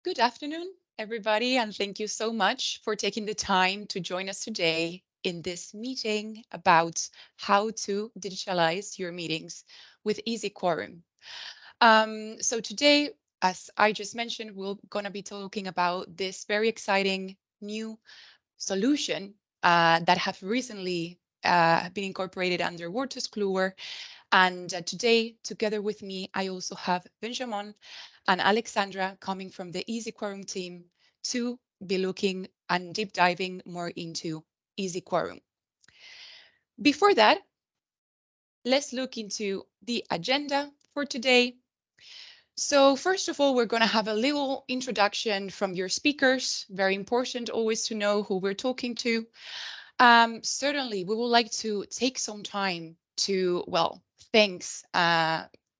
Good afternoon, everybody, and thank you so much for taking the time to join us today in this meeting about how to digitalize your meetings with EasyQuorum. So today, as I just mentioned, we're going to be talking about this very exciting new solution that have recently been incorporated under Wolters Kluwer. And today, together with me, I also have Benjamin and Alexandra coming from the EasyQuorum team to be looking and deep diving more into EasyQuorum. Before that, let's look into the agenda for today. So first of all, we're going to have a little introduction from your speakers. Very important always to know who we're talking to. Certainly, we would like to take some time to, thanks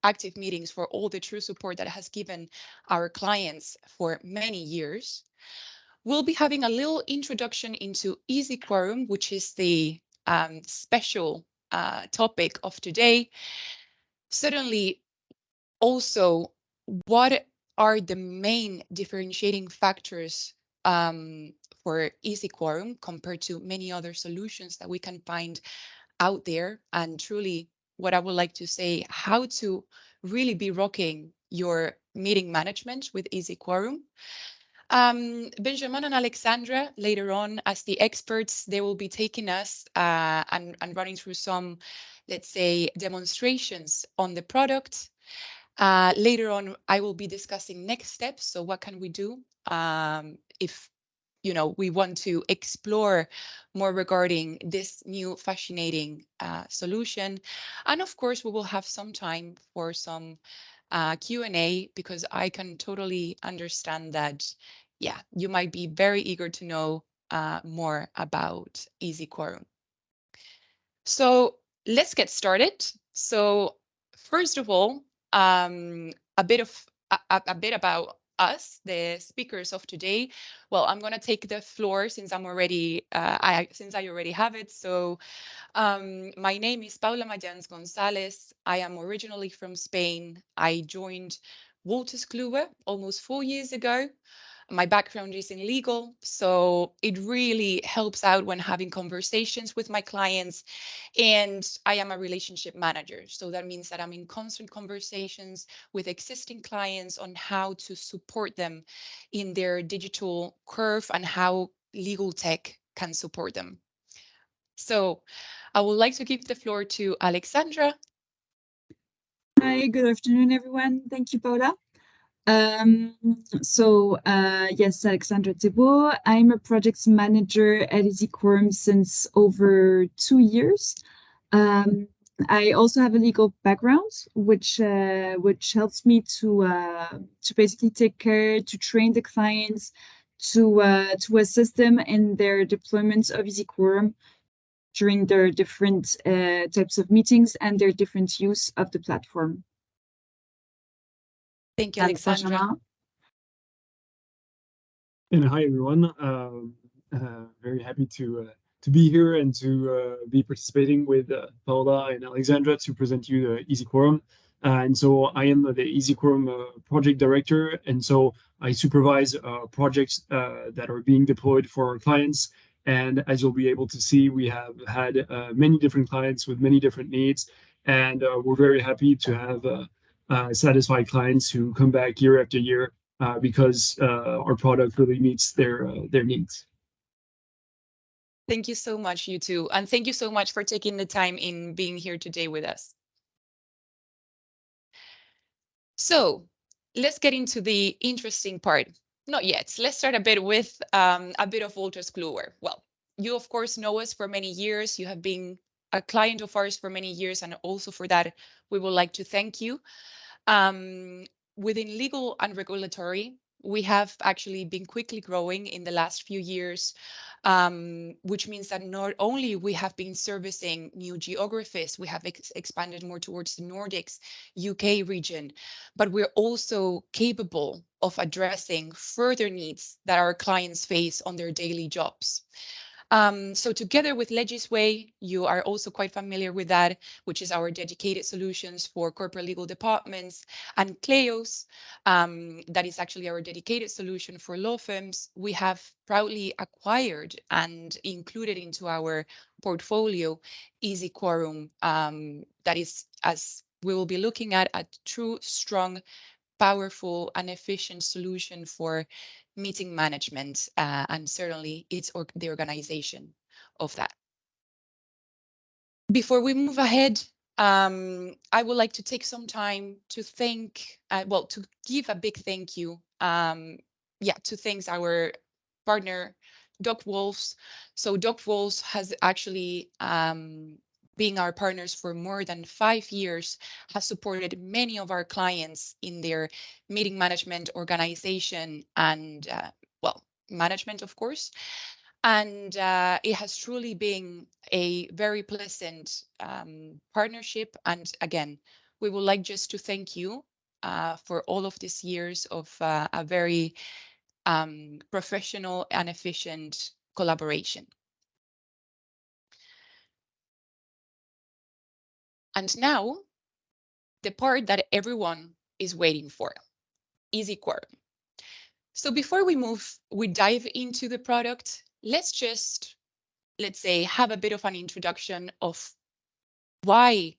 ActiveMeetings for all the true support that it has given our clients for many years. We'll be having a little introduction into EasyQuorum, which is the special topic of today. Certainly, also, what are the main differentiating factors for EasyQuorum compared to many other solutions that we can find out there? And truly, what I would like to say, how to really be rocking your meeting management with EasyQuorum. Benjamin and Alexandra, later on, as the experts, they will be taking us and running through some, let's say, demonstrations on the product. Later on, I will be discussing next steps. So what can we do if we want to explore more regarding this new fascinating solution. And of course, we will have some time for some Q&A because I can totally understand that, yeah, you might be very eager to know more about EasyQuorum. So let's get started. So first of all, a bit about us, the speakers of today. Well, I'm going to take the floor since I'm already I already have it. So my name is Paula Mayans Gonzalez. I am originally from Spain. I joined Wolters Kluwer almost 4 years ago. My background is in legal, so it really helps out when having conversations with my clients. And I am a relationship manager. So that means that I'm in constant conversations with existing clients on how to support them in their digital curve and how legal tech can support them. So I would like to give the floor to Alexandra. Hi, good afternoon, everyone. Thank you, Paula. Yes, Alexandra Thibault. I'm a project manager at EasyQuorum since over 2 years. I also have a legal background, which helps me to basically take care, to train the clients, to assist them in their deployment of EasyQuorum during their different types of meetings and their different use of the platform. Thank you, Alexandra. And hi, everyone. Very happy to be here and to be participating with Paula and Alexandra to present you the EasyQuorum. And so I am the EasyQuorum project director, and so I supervise projects that are being deployed for our clients. And as you'll be able to see, we have had many different clients with many different needs, and we're very happy to have satisfied clients who come back year after year because our product really meets their needs. Thank you so much, you two. And thank you so much for taking the time in being here today with us. So let's get into the interesting part. Not yet. Let's start a bit with a bit of Wolters Kluwer. Well, you, of course, know us for many years. You have been a client of ours for many years. And also for that, we would like to thank you. Within legal and regulatory, we have actually been quickly growing in the last few years, which means that not only we have been servicing new geographies, we have expanded more towards the Nordics, UK region, but we're also capable of addressing further needs that our clients face on their daily jobs. So together with Legisway, you are also quite familiar with that, which is our dedicated solutions for corporate legal departments, and Cleos, that is actually our dedicated solution for law firms. We have proudly acquired and included into our portfolio EasyQuorum, that is, as we will be looking at, a true, strong, powerful and efficient solution for meeting management, and certainly the organization of that. Before we move ahead, I would like to take some time to to give a big thank you, to thank our partner, Doc Wolfs. So Doc Wolfs has actually being our partners for more than 5 years, has supported many of our clients in their meeting management, organization, and management, of course. And it has truly been a very pleasant partnership. And again, we would like just to thank you for all of these years of a very professional and efficient collaboration. And now, the part that everyone is waiting for, EasyQuorum. So before we dive into the product, let's say, have a bit of an introduction of why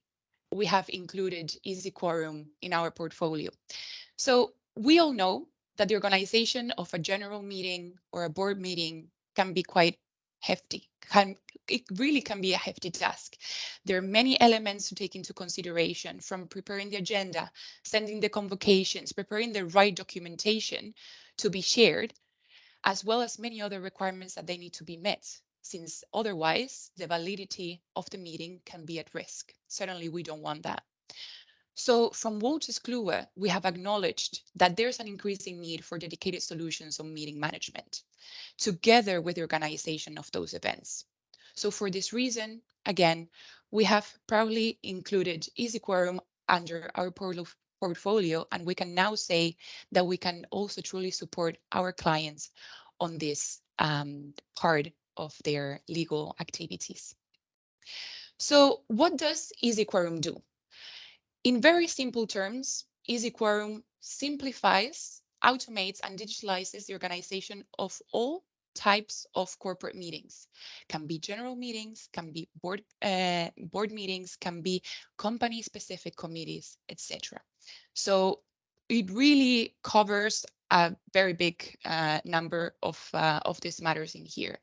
we have included EasyQuorum in our portfolio. So we all know that the organization of a general meeting or a board meeting can be quite hefty. It really can be a hefty task. There are many elements to take into consideration, from preparing the agenda, sending the convocations, preparing the right documentation to be shared, as well as many other requirements that they need to be met, since otherwise the validity of the meeting can be at risk. Certainly, we don't want that. So from Wolters Kluwer, we have acknowledged that there's an increasing need for dedicated solutions on meeting management, together with the organization of those events. So for this reason, again, we have proudly included EasyQuorum under our portfolio, and we can now say that we can also truly support our clients on this part of their legal activities. So what does EasyQuorum do? In very simple terms, EasyQuorum simplifies, automates, and digitalizes the organization of all types of corporate meetings. Can be general meetings, can be board meetings, can be company-specific committees, etc. So it really covers a very big number of these matters in here.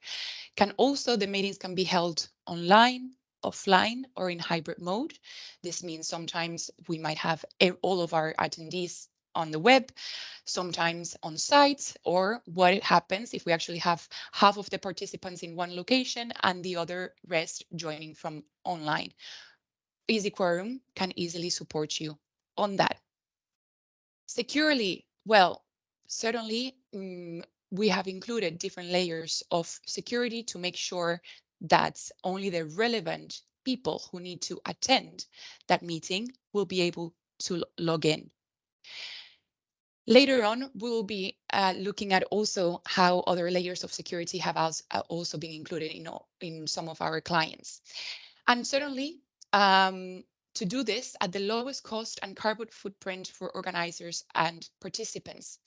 The meetings can be held online, offline, or in hybrid mode. This means sometimes we might have all of our attendees on the web, sometimes on site, or what happens if we actually have half of the participants in one location and the other rest joining from online. EasyQuorum can easily support you on that. Securely, well, certainly we have included different layers of security to make sure that only the relevant people who need to attend that meeting will be able to log in. Later on, we will be looking at also how other layers of security have also been included in some of our clients. And certainly, to do this at the lowest cost and carbon footprint for organizers and participants.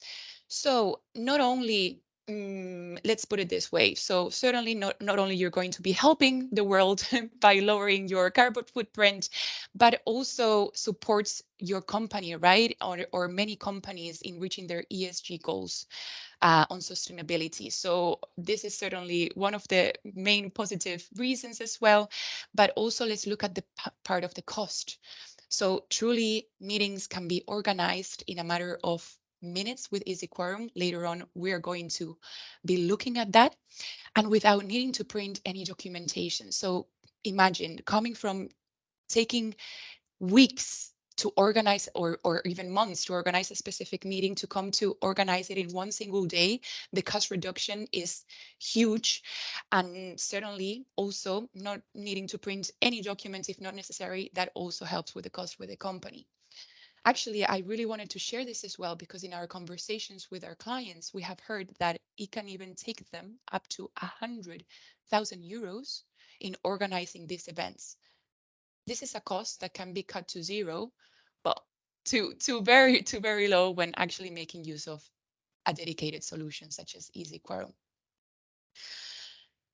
So not only, let's put it this way. So certainly not only you're going to be helping the world by lowering your carbon footprint, but also supports your company, right? Or many companies in reaching their ESG goals on sustainability. So this is certainly one of the main positive reasons as well. But also let's look at the part of the cost. So truly meetings can be organized in a matter of minutes with EasyQuorum. Later on, we are going to be looking at that, and without needing to print any documentation. So imagine coming from taking weeks to organize or even months to organize a specific meeting, to come to organize it in one single day. The cost reduction is huge, and certainly also not needing to print any documents if not necessary. That also helps with the cost with the company. Actually, I really wanted to share this as well because in our conversations with our clients, we have heard that it can even take them up to 100,000 euros in organizing these events. This is a cost that can be cut to zero, but to very low when actually making use of a dedicated solution such as EasyQuorum.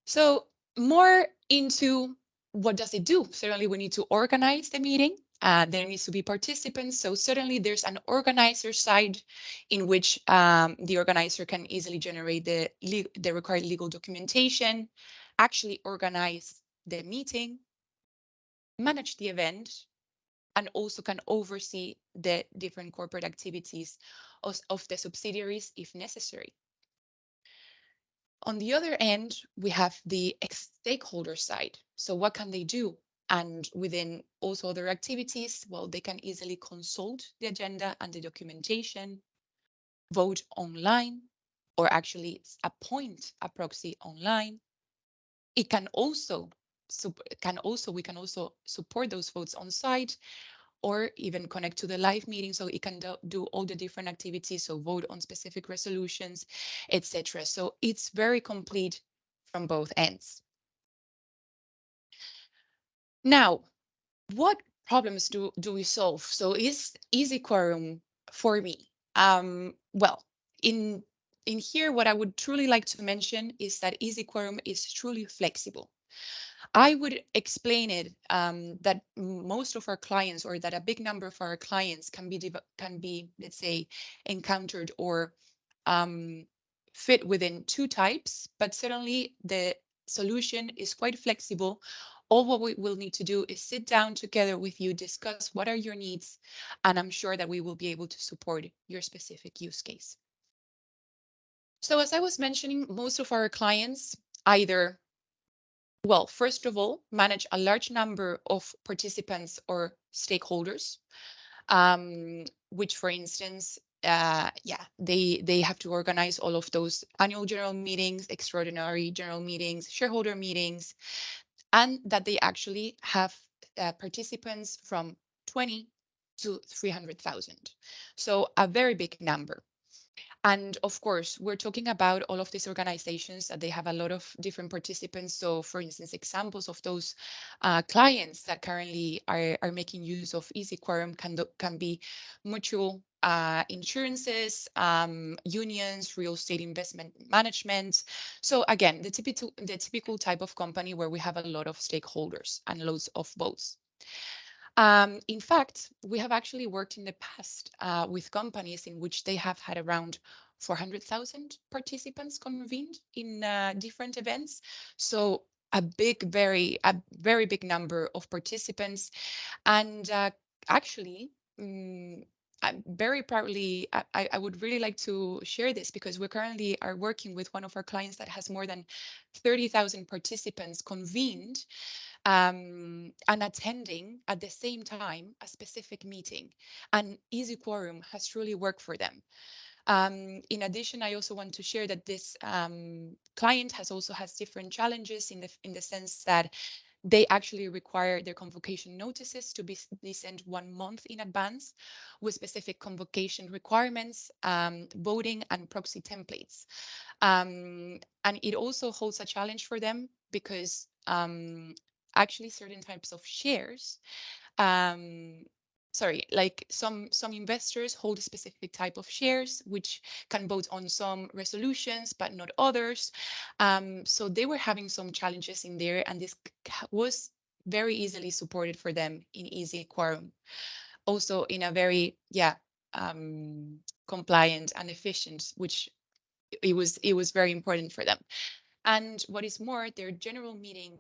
So more into what does it do? Certainly we need to organize the meeting. There needs to be participants. So certainly there's an organizer side in which the organizer can easily generate the required legal documentation, actually organize the meeting, manage the event, and also can oversee the different corporate activities of the subsidiaries if necessary. On the other end, we have the stakeholder side. So what can they do? And within also other activities, well, they can easily consult the agenda and the documentation, vote online, or actually appoint a proxy online. It can also we can also support those votes on site or even connect to the live meeting so it can do all the different activities, so vote on specific resolutions, etc. So it's very complete from both ends. Now, what problems do we solve? So is EasyQuorum for me? Well, in here, what I would truly like to mention is that EasyQuorum is truly flexible. I would explain it that most of our clients, or that a big number of our clients can be, let's say, encountered or fit within two types, but certainly the solution is quite flexible. All what we will need to do is sit down together with you, discuss what are your needs, and I'm sure that we will be able to support your specific use case. So as I was mentioning, most of our clients either, well, first of all, manage a large number of participants or stakeholders, which, for instance, they have to organize all of those annual general meetings, extraordinary general meetings, shareholder meetings, and that they actually have participants from 20 to 300,000. So a very big number. And of course, we're talking about all of these organizations that they have a lot of different participants. So for instance, examples of those clients that currently are making use of EasyQuorum can be mutual insurances, unions, real estate investment management. So again, the typical type of company where we have a lot of stakeholders and loads of votes. In fact, we have actually worked in the past with companies in which they have had around 400,000 participants convened in different events. So a very big number of participants. And actually, I'm very proudly, I would really like to share this because we currently are working with one of our clients that has more than 30,000 participants convened and attending at the same time a specific meeting. And EasyQuorum has truly worked for them. In addition, I also want to share that this client has different challenges in the sense that they actually require their convocation notices to be sent 1 month in advance with specific convocation requirements, voting and proxy templates. And it also holds a challenge for them because actually certain types of shares, like some investors hold a specific type of shares which can vote on some resolutions but not others. So they were having some challenges in there, and this was very easily supported for them in EasyQuorum, also in a very compliant and efficient, which it was very important for them. And what is more, their general meeting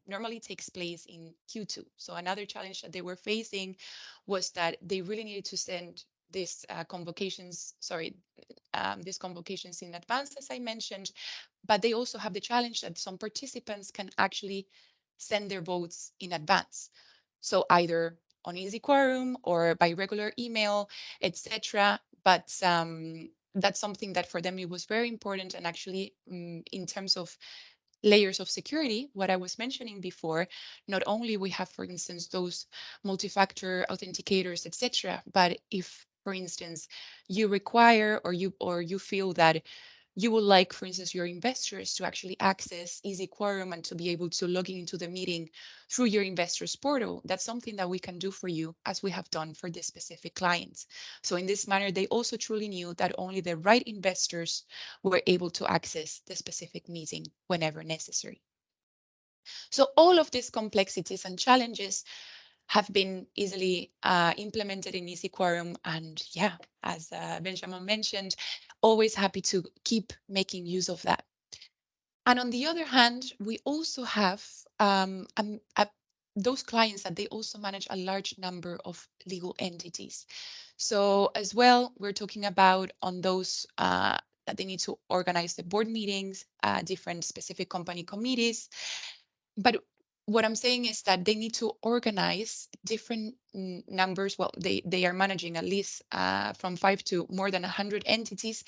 normally takes place in Q2. So another challenge that they were facing was that they really needed to send these convocations in advance, as I mentioned, but they also have the challenge that some participants can actually send their votes in advance. So either on EasyQuorum or by regular email, etc. But that's something that for them it was very important, and actually in terms of layers of security, what I was mentioning before, not only we have, for instance, those multi-factor authenticators, etc., but if, for instance, you require or you feel that you would like, for instance, your investors to actually access EasyQuorum and to be able to log into the meeting through your investors portal, that's something that we can do for you, as we have done for this specific clients. So in this manner, they also truly knew that only the right investors were able to access the specific meeting whenever necessary. So all of these complexities and challenges have been easily implemented in EasyQuorum. And yeah, as Benjamin mentioned, always happy to keep making use of that. And on the other hand, we also have those clients that they also manage a large number of legal entities. So as well, we're talking about on those that they need to organize the board meetings, different specific company committees. But what I'm saying is that they need to organize different numbers. Well, they are managing at least from 5 to more than 100 entities,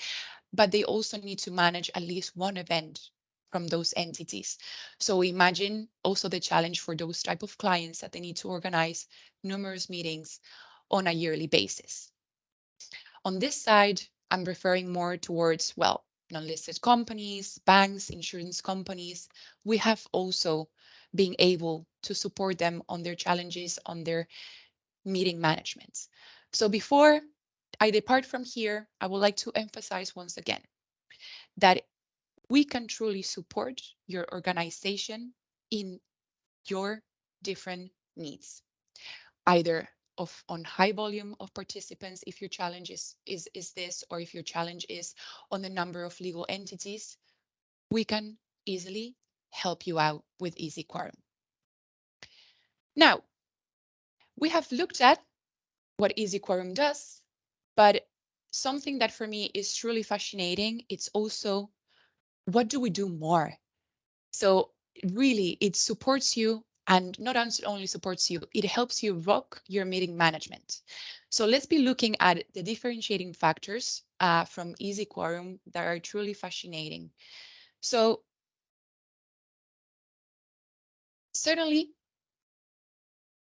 but they also need to manage at least one event from those entities. So imagine also the challenge for those type of clients that they need to organize numerous meetings on a yearly basis. On this side, I'm referring more towards, well, non-listed companies, banks, insurance companies. We have also been able to support them on their challenges, on their meeting management. So before I depart from here, I would like to emphasize once again that we can truly support your organization in your different needs, either on high volume of participants, if your challenge is this, or if your challenge is on the number of legal entities, we can easily help you out with EasyQuorum. Now, we have looked at what EasyQuorum does, but something that for me is truly fascinating, it's also what do we do more? So really, it supports you, and not only supports you, it helps you rock your meeting management. So let's be looking at the differentiating factors from EasyQuorum that are truly fascinating. So certainly,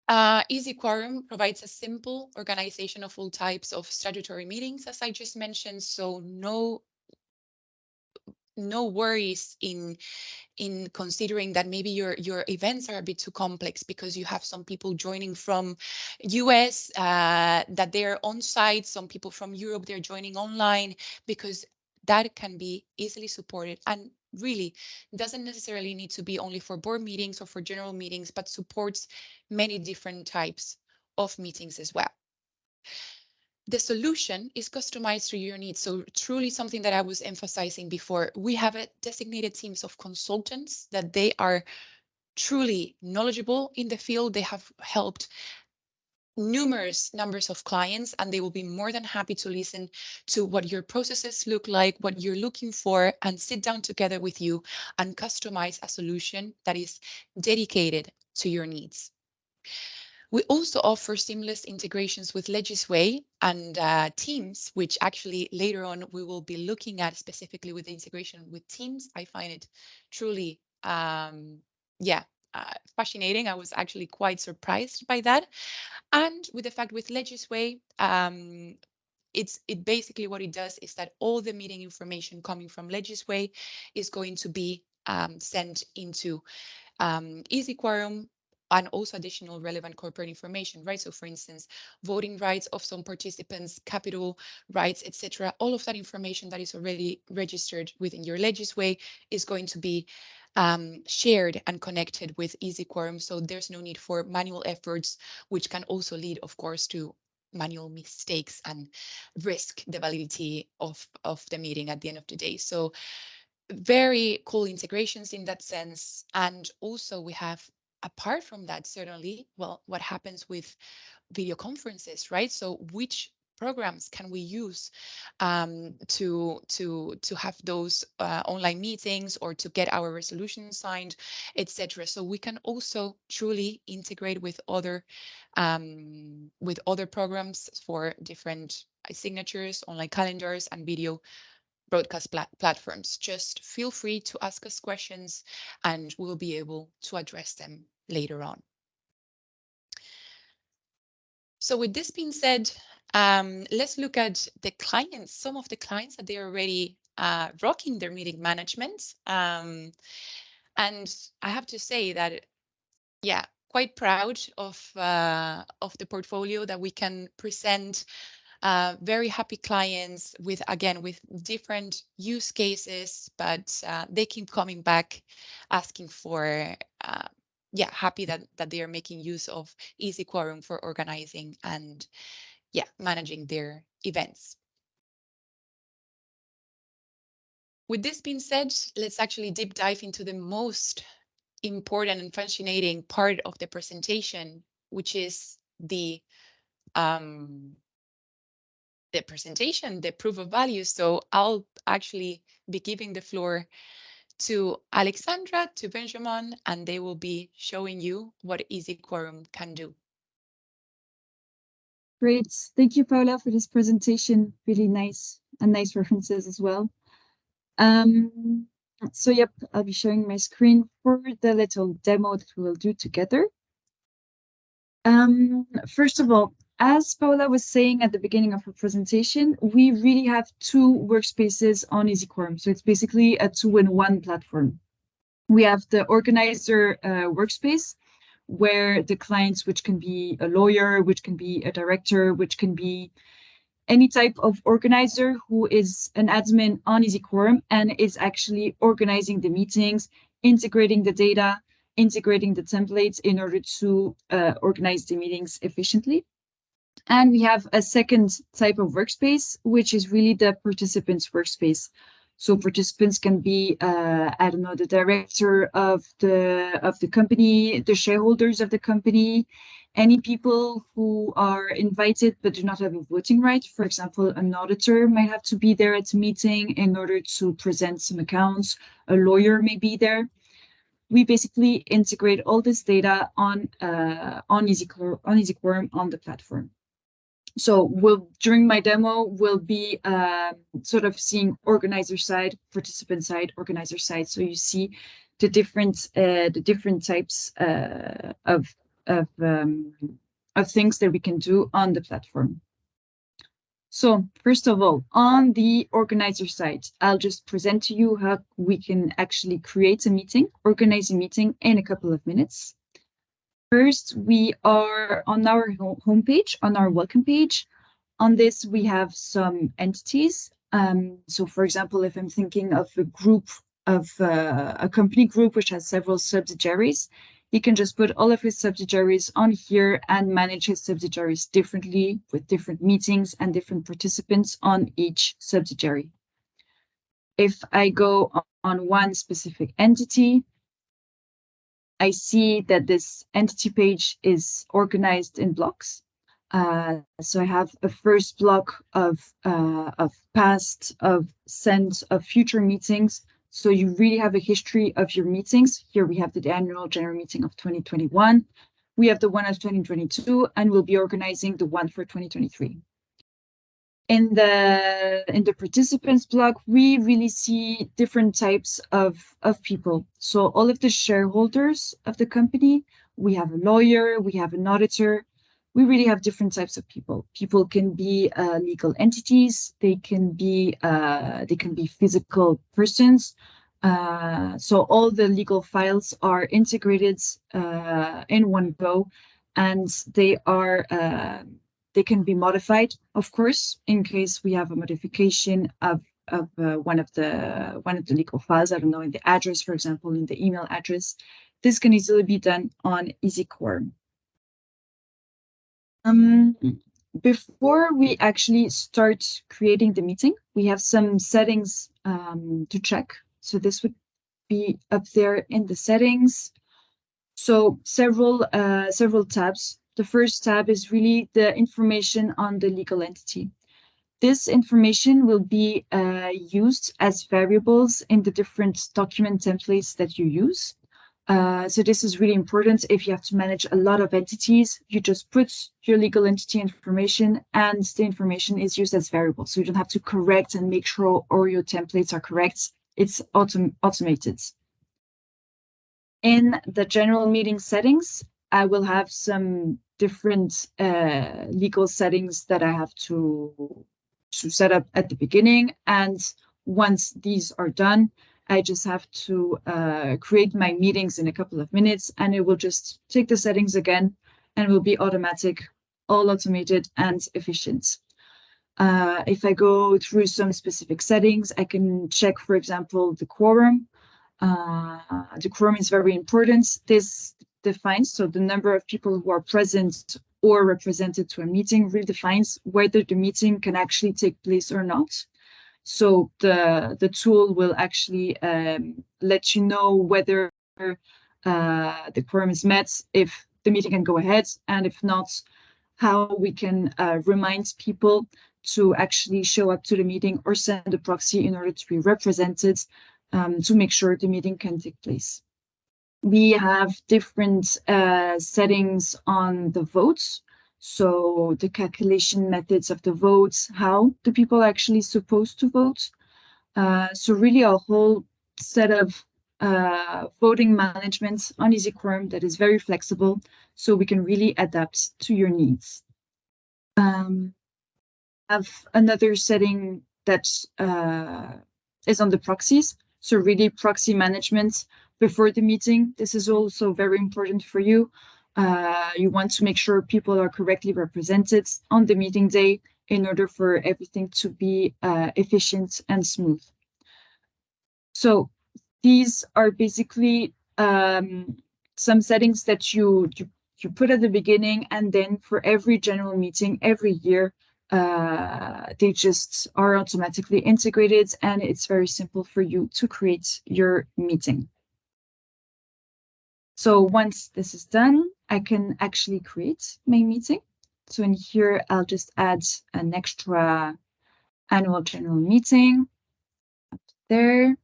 EasyQuorum provides a simple organization of all types of statutory meetings, as I just mentioned. So no worries in considering that maybe your events are a bit too complex because you have some people joining from US that they're on site, some people from Europe, they're joining online, because that can be easily supported, and really doesn't necessarily need to be only for board meetings or for general meetings, but supports many different types of meetings as well. The solution is customized to your needs. So truly something that I was emphasizing before, we have a designated teams of consultants that they are truly knowledgeable in the field. They have helped numerous numbers of clients, and they will be more than happy to listen to what your processes look like, what you're looking for, and sit down together with you and customize a solution that is dedicated to your needs. We also offer seamless integrations with Legisway and Teams, which actually later on we will be looking at specifically with the integration with Teams. I find it truly, fascinating. I was actually quite surprised by that. And with the fact with Legisway, it basically what it does is that all the meeting information coming from Legisway is going to be sent into EasyQuorum, and also additional relevant corporate information, right? So for instance, voting rights of some participants, capital rights, etc. All of that information that is already registered within your Legisway is going to be shared and connected with EasyQuorum. So there's no need for manual efforts, which can also lead, of course, to manual mistakes and risk the validity of the meeting at the end of the day. So very cool integrations in that sense. And also we have, apart from that, certainly, well, what happens with video conferences, right? So which programs can we use to have those online meetings, or to get our resolutions signed, etc. So we can also truly integrate with other programs for different signatures, online calendars, and video broadcast platforms. Just feel free to ask us questions and we'll be able to address them later on. So with this being said, let's look at the clients, some of the clients that they are already rocking their meeting management. And I have to say that, yeah, quite proud of the portfolio that we can present. Very happy clients with different use cases, but they keep coming back asking for, happy that they are making use of EasyQuorum for organizing and managing their events. With this being said, let's actually deep dive into the most important and fascinating part of the presentation, which is the presentation, the proof of value. So I'll actually be giving the floor to Alexandra, to Benjamin, and they will be showing you what EasyQuorum can do. Great. Thank you, Paula, for this presentation. Really nice and nice references as well. So yep, I'll be showing my screen for the little demo that we will do together. First of all, as Paula was saying at the beginning of her presentation, we really have two workspaces on EasyQuorum. So it's basically a two-in-one platform. We have the organizer workspace, where the clients, which can be a lawyer, which can be a director, which can be any type of organizer who is an admin on EasyQuorum and is actually organizing the meetings, integrating the data, integrating the templates in order to organize the meetings efficiently. And we have a second type of workspace, which is really the participants workspace. So participants can be, I don't know, the director of the company, the shareholders of the company, any people who are invited but do not have a voting right. For example, an auditor might have to be there at a meeting in order to present some accounts. A lawyer may be there. We basically integrate all this data on EasyQuorum on the platform. So during my demo, we'll be sort of seeing organizer side, participant side, organizer side. So you see the different types of things that we can do on the platform. So first of all, on the organizer side, I'll just present to you how we can actually create a meeting, organize a meeting in a couple of minutes. First, we are on our homepage, on our welcome page. On this, we have some entities. So for example, if I'm thinking of a group of a company group which has several subsidiaries, he can just put all of his subsidiaries on here and manage his subsidiaries differently with different meetings and different participants on each subsidiary. If I go on one specific entity, I see that this entity page is organized in blocks. So I have a first block of past, of sent, of future meetings. So you really have a history of your meetings. Here we have the annual general meeting of 2021. We have the one of 2022, and we'll be organizing the one for 2023. In the participants block, we really see different types of people. So all of the shareholders of the company, we have a lawyer, we have an auditor. We really have different types of people. People can be legal entities. They can be physical persons. So all the legal files are integrated in one go, and they are. They can be modified, of course, in case we have a modification of one of the legal files. I don't know, in the address, for example, in the email address. This can easily be done on EasyQuorum. Before we actually start creating the meeting, we have some settings to check. So this would be up there in the settings. So several tabs. The first tab is really the information on the legal entity. This information will be used as variables in the different document templates that you use. So this is really important. If you have to manage a lot of entities, you just put your legal entity information and the information is used as variable. So you don't have to correct and make sure all your templates are correct. It's automated. In the general meeting settings, I will have some different legal settings that I have to set up at the beginning. And once these are done, I just have to create my meetings in a couple of minutes, and it will just take the settings again and will be automatic, all automated and efficient. If I go through some specific settings, I can check, for example, the quorum. The quorum is very important. This defines, so the number of people who are present or represented to a meeting really defines whether the meeting can actually take place or not. So the tool will actually let you know whether the quorum is met, if the meeting can go ahead, and if not, how we can remind people to actually show up to the meeting or send a proxy in order to be represented to make sure the meeting can take place. We have different settings on the votes. So the calculation methods of the votes, how the people are actually supposed to vote. So really a whole set of voting management on EasyQuorum that is very flexible, so we can really adapt to your needs. Have another setting that is on the proxies. So really proxy management before the meeting. This is also very important for you. You want to make sure people are correctly represented on the meeting day in order for everything to be efficient and smooth. So these are basically some settings that you put at the beginning, and then for every general meeting every year, they just are automatically integrated, and it's very simple for you to create your meeting. So once this is done, I can actually create my meeting. So in here, I'll just add an extra annual general meeting up there.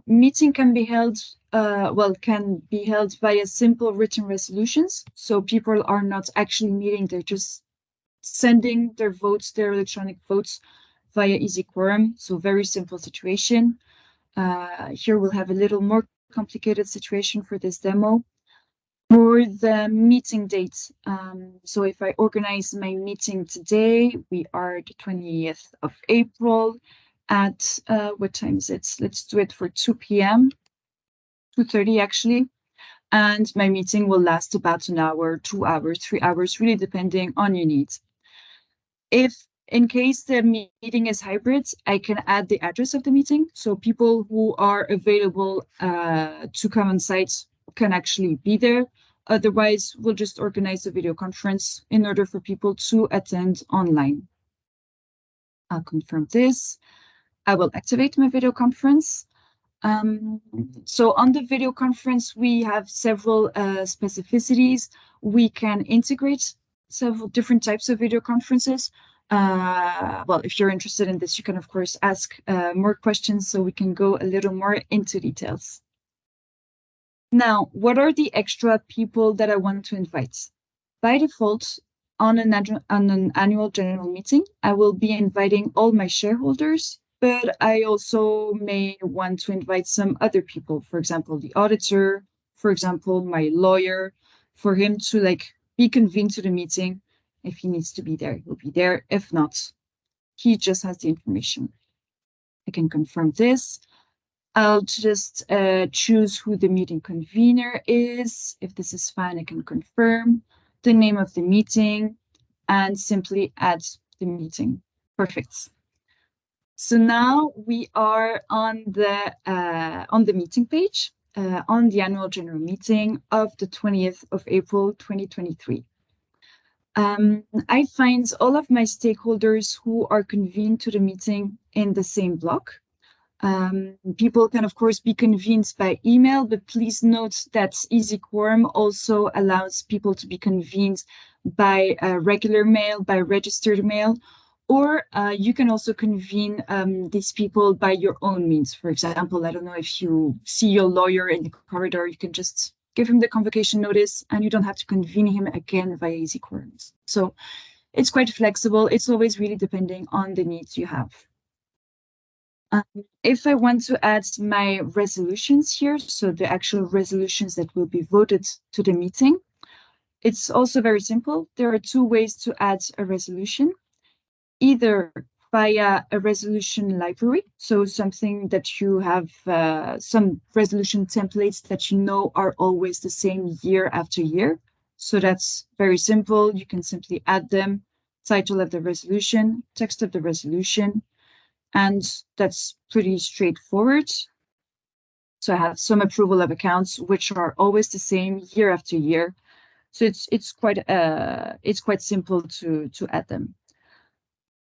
Meeting can be held, via simple written resolutions. So people are not actually meeting, they're just sending their votes, their electronic votes via EasyQuorum. So very simple situation. Here we'll have a little more complicated situation for this demo. For the meeting date, so if I organize my meeting today, we are the 20th of April at, what time is it? Let's do it for 2 p.m., 2:30 actually. And my meeting will last about an hour, 2 hours, 3 hours, really depending on your needs. If in case the meeting is hybrid, I can add the address of the meeting. So people who are available to come on site can actually be there. Otherwise, we'll just organize a video conference in order for people to attend online. I'll confirm this. I will activate my video conference. So on the video conference, we have several specificities. We can integrate several different types of video conferences. Well, if you're interested in this, you can, of course, ask more questions so we can go a little more into details. Now, what are the extra people that I want to invite? By default, on an annual general meeting, I will be inviting all my shareholders, but I also may want to invite some other people, for example, the auditor, for example, my lawyer, for him to be convened to the meeting. If he needs to be there, he'll be there. If not, he just has the information. I can confirm this. I'll just choose who the meeting convener is. If this is fine, I can confirm the name of the meeting and simply add the meeting. Perfect. So now we are on the meeting page on the annual general meeting of the 20th of April, 2023. I find all of my stakeholders who are convened to the meeting in the same block. People can, of course, be convened by email, but please note that EasyQuorum also allows people to be convened by regular mail, by registered mail, Or you can also convene these people by your own means. For example, I don't know, if you see your lawyer in the corridor, you can just give him the convocation notice and you don't have to convene him again via EasyQuorum. So it's quite flexible. It's always really depending on the needs you have. If I want to add my resolutions here, so the actual resolutions that will be voted to the meeting, it's also very simple. There are two ways to add a resolution. Either via a resolution library, so something that you have, some resolution templates that you know are always the same year after year. So that's very simple. You can simply add them, title of the resolution, text of the resolution, and that's pretty straightforward. So I have some approval of accounts, which are always the same year after year. So it's quite simple to add them.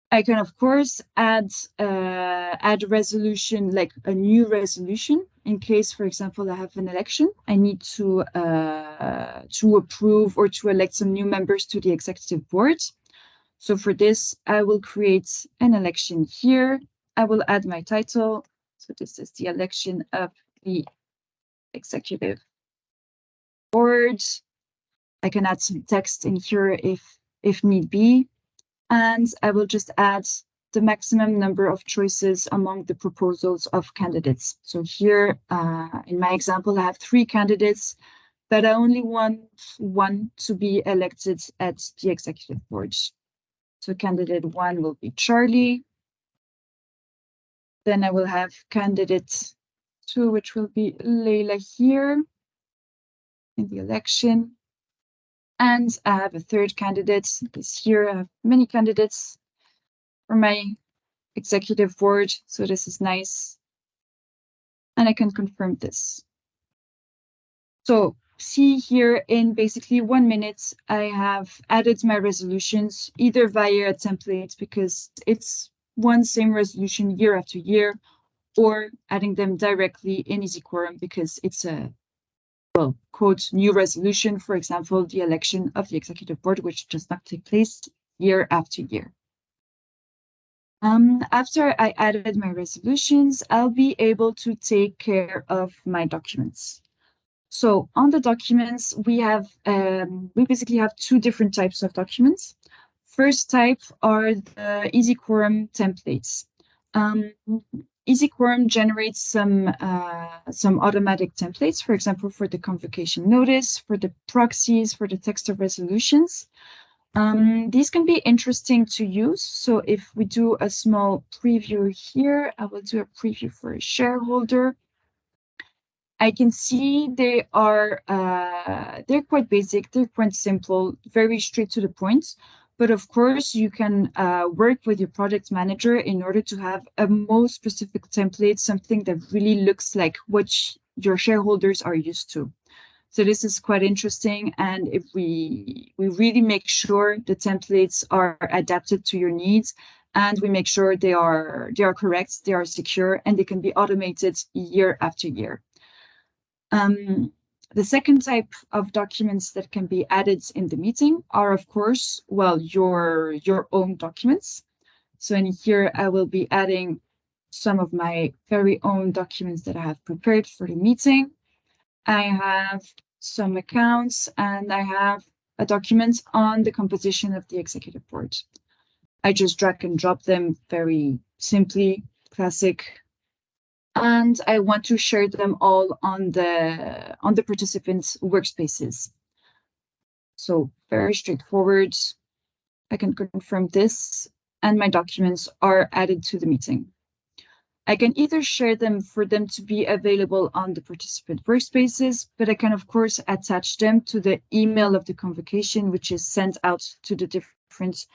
I can, of course, add a resolution, like a new resolution, in case, for example, I have an election. I need to approve or to elect some new members to the executive board. So for this, I will create an election here. I will add my title. So this is the election of the executive board. I can add some text in here if need be. And I will just add the maximum number of choices among the proposals of candidates. So here, in my example, I have 3 candidates, but I only want one to be elected at the executive board. So candidate 1 will be Charlie. Then I will have candidate 2, which will be Leila here in the election. And I have a 3rd candidate. This here, I have many candidates for my executive board. So this is nice. And I can confirm this. So see here, in basically 1 minute, I have added my resolutions either via a template, because it's one same resolution year after year, or adding them directly in EasyQuorum because it's a, well, quote, new resolution, for example, the election of the executive board, which does not take place year after year. After I added my resolutions, I'll be able to take care of my documents. So on the documents, we basically have 2 different types of documents. First type are the EasyQuorum templates. EasyQuorum generates some automatic templates, for example, for the convocation notice, for the proxies, for the text of resolutions. These can be interesting to use. So if we do a small preview here, I will do a preview for a shareholder. I can see they are they're quite basic, they're quite simple, very straight to the point. But of course, you can work with your project manager in order to have a more specific template, something that really looks like what your shareholders are used to. So this is quite interesting. And if we really make sure the templates are adapted to your needs, and we make sure they are correct, they are secure, and they can be automated year after year. The second type of documents that can be added in the meeting are, of course, well, your own documents. So in here, I will be adding some of my very own documents that I have prepared for the meeting. I have some accounts, and I have a document on the composition of the executive board. I just drag and drop them very simply, classic. And I want to share them all on the participants' workspaces. So very straightforward. I can confirm this, and my documents are added to the meeting. I can either share them for them to be available on the participant workspaces, but I can, of course, attach them to the email of the convocation, which is sent out to the different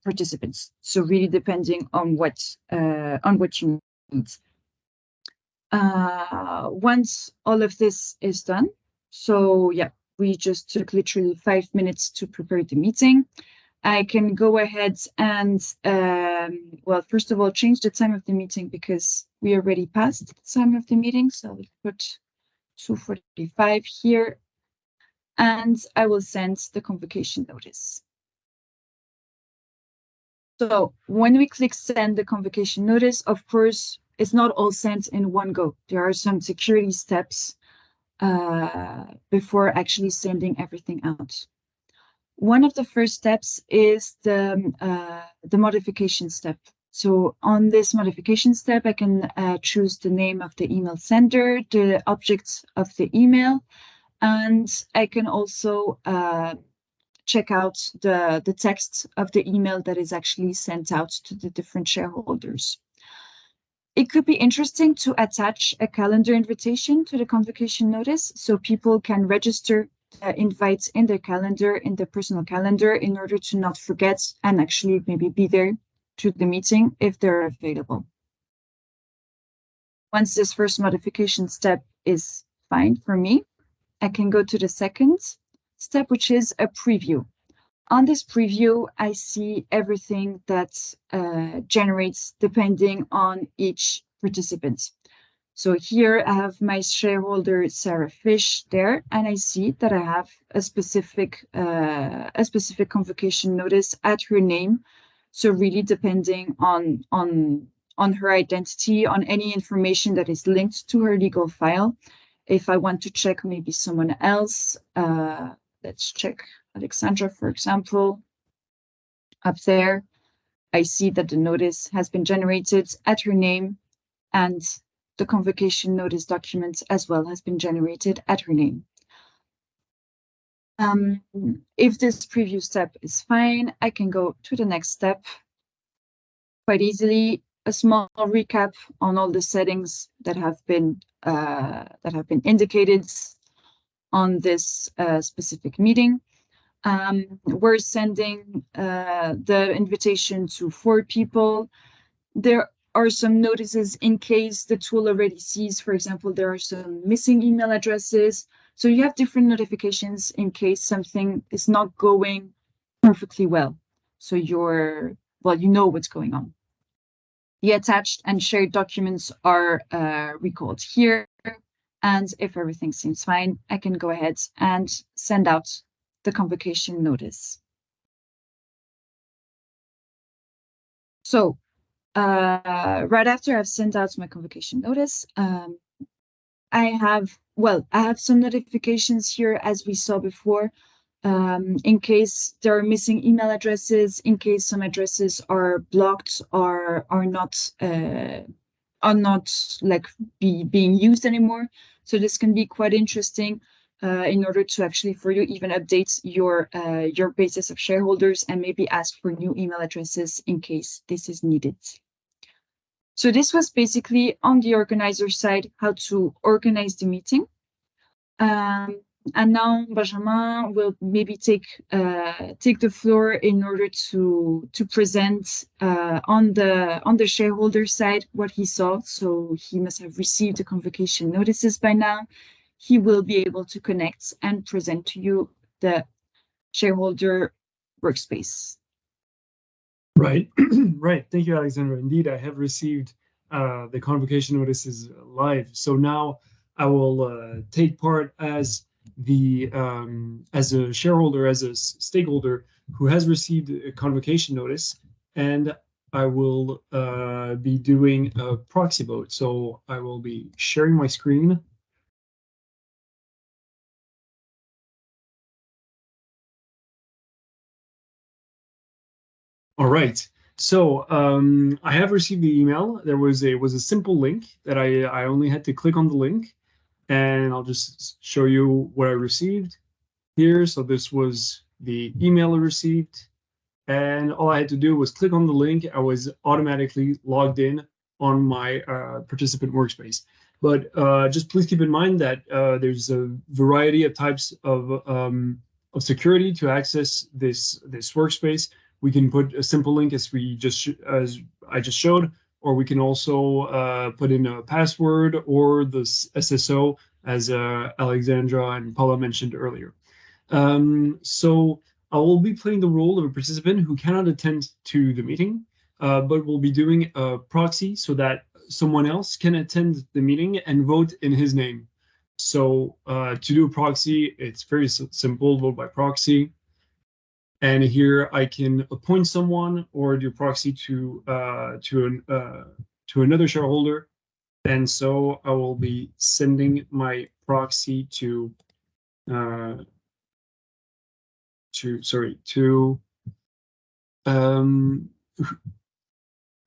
participants. So really depending on what you need. Once all of this is done, so yeah, we just took literally 5 minutes to prepare the meeting. I can go ahead and, well, first of all, change the time of the meeting because we already passed the time of the meeting. So we'll put 2:45 here, and I will send the convocation notice. So when we click send the convocation notice, of course, it's not all sent in one go. There are some security steps before actually sending everything out. One of the first steps is the modification step. So on this modification step, I can choose the name of the email sender, the object of the email, and I can also check out the text of the email that is actually sent out to the different shareholders. It could be interesting to attach a calendar invitation to the convocation notice so people can register invites in their calendar, in their personal calendar, in order to not forget and actually maybe be there to the meeting if they're available. Once this first modification step is fine for me, I can go to the second step, which is a preview. On this preview, I see everything that generates depending on each participant. So here I have my shareholder Sarah Fish there, and I see that I have a specific convocation notice at her name. So really depending on her identity, on any information that is linked to her legal file. If I want to check maybe someone else, let's check Alexandra, for example. Up there, I see that the notice has been generated at her name, and the convocation notice document as well has been generated at her name. If this preview step is fine, I can go to the next step quite easily. A small recap on all the settings that have been indicated on this specific meeting. We're sending the invitation to 4 people. There are some notices in case the tool already sees, for example, there are some missing email addresses. So you have different notifications in case something is not going perfectly well. So you know what's going on. The attached and shared documents are recalled here. And if everything seems fine, I can go ahead and send out the convocation notice. So right after I've sent out my convocation notice, I have some notifications here, as we saw before, in case there are missing email addresses, in case some addresses are blocked or are not like being used anymore. So this can be quite interesting in order to actually for you even update your basis of shareholders and maybe ask for new email addresses in case this is needed. So this was basically on the organizer side, how to organize the meeting. And now Benjamin will maybe take the floor in order to present on the shareholder side what he saw. So he must have received the convocation notices by now. He will be able to connect and present to you the shareholder workspace. Right, right. Thank you, Alexandra. Indeed, I have received the convocation notices live. So now I will take part as a shareholder, as a stakeholder who has received a convocation notice, and I will be doing a proxy vote. So I will be sharing my screen. All right. So I have received the email. There was a simple link that I only had to click on the link, and I'll just show you what I received here. So this was the email I received, and all I had to do was click on the link. I was automatically logged in on my participant workspace. But just please keep in mind that there's a variety of types of security to access this workspace. We can put a simple link as I just showed, or we can also put in a password or the SSO, as Alexandra and Paula mentioned earlier. So I will be playing the role of a participant who cannot attend to the meeting, but will be doing a proxy so that someone else can attend the meeting and vote in his name. So to do a proxy, it's very simple, vote by proxy. And here I can appoint someone or do proxy to another shareholder. And so I will be sending my proxy to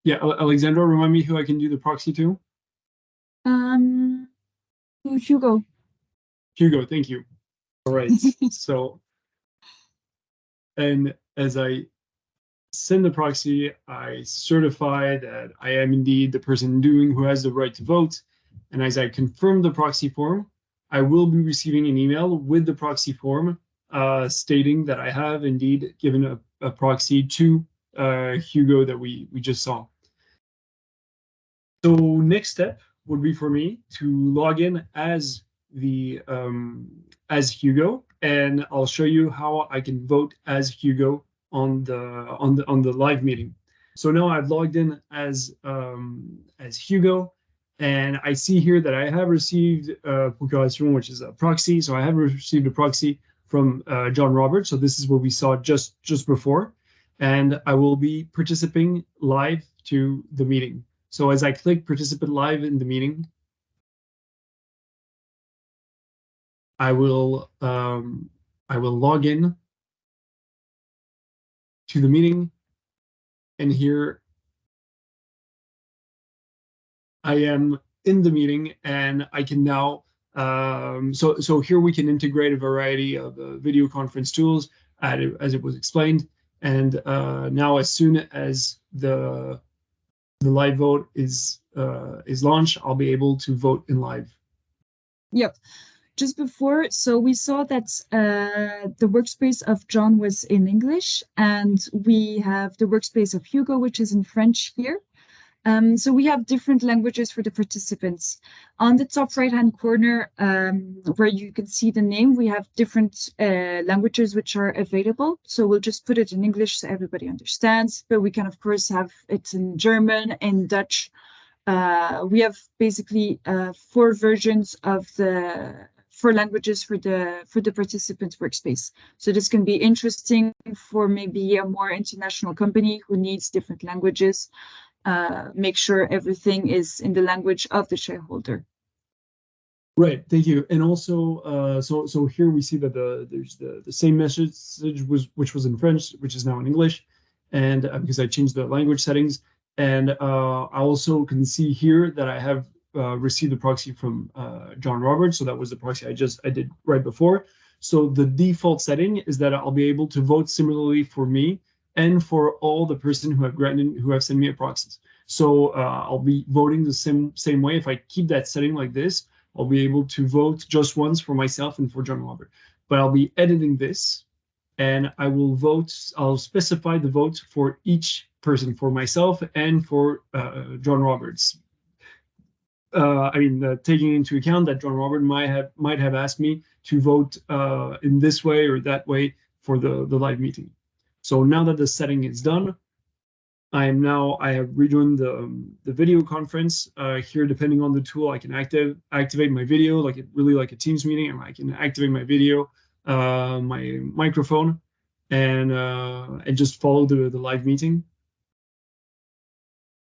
yeah, Alexandra, remind me who I can do the proxy to. Hugo. Hugo, thank you. All right. So, and as I send the proxy, I certify that I am indeed the person who has the right to vote. And as I confirm the proxy form, I will be receiving an email with the proxy form stating that I have indeed given a proxy to Hugo that we just saw. So next step would be for me to log in as Hugo, and I'll show you how I can vote as Hugo on the live meeting. So now I've logged in as Hugo, and I see here that I have received procuration, which is a proxy. So I have received a proxy from John Roberts. So this is what we saw just before, and I will be participating live to the meeting. So as I click participate live in the meeting, I will log in to the meeting, and here I am in the meeting, and I can now so here we can integrate a variety of video conference tools as it was explained, and now as soon as the live vote is launched, I'll be able to vote in live. Yep. Just before, so we saw that the workspace of John was in English, and we have the workspace of Hugo, which is in French here. So we have different languages for the participants. On the top right-hand corner, where you can see the name, we have different languages which are available. So we'll just put it in English so everybody understands, but we can, of course, have it in German and Dutch. We have basically 4 versions of the 4 languages for the participants workspace. So this can be interesting for maybe a more international company who needs different languages. Make sure everything is in the language of the shareholder. Right, thank you. And also, so here we see that there's the same message which was in French, which is now in English, and because I changed the language settings, and I also can see here that I have received a proxy from John Roberts. So that was the proxy I did right before. So the default setting is that I'll be able to vote similarly for me and for all the person who have sent me a proxies. So I'll be voting the same way. If I keep that setting like this, I'll be able to vote just once for myself and for John Robert. But I'll be editing this, and I'll specify the vote for each person, for myself and for John Roberts. Taking into account that John Robert might have asked me to vote in this way or that way for the live meeting. So now that the setting is done, I have rejoined the video conference. Here, depending on the tool, I can activate my video like a Teams meeting, and I can activate my video, my microphone, and just follow the live meeting.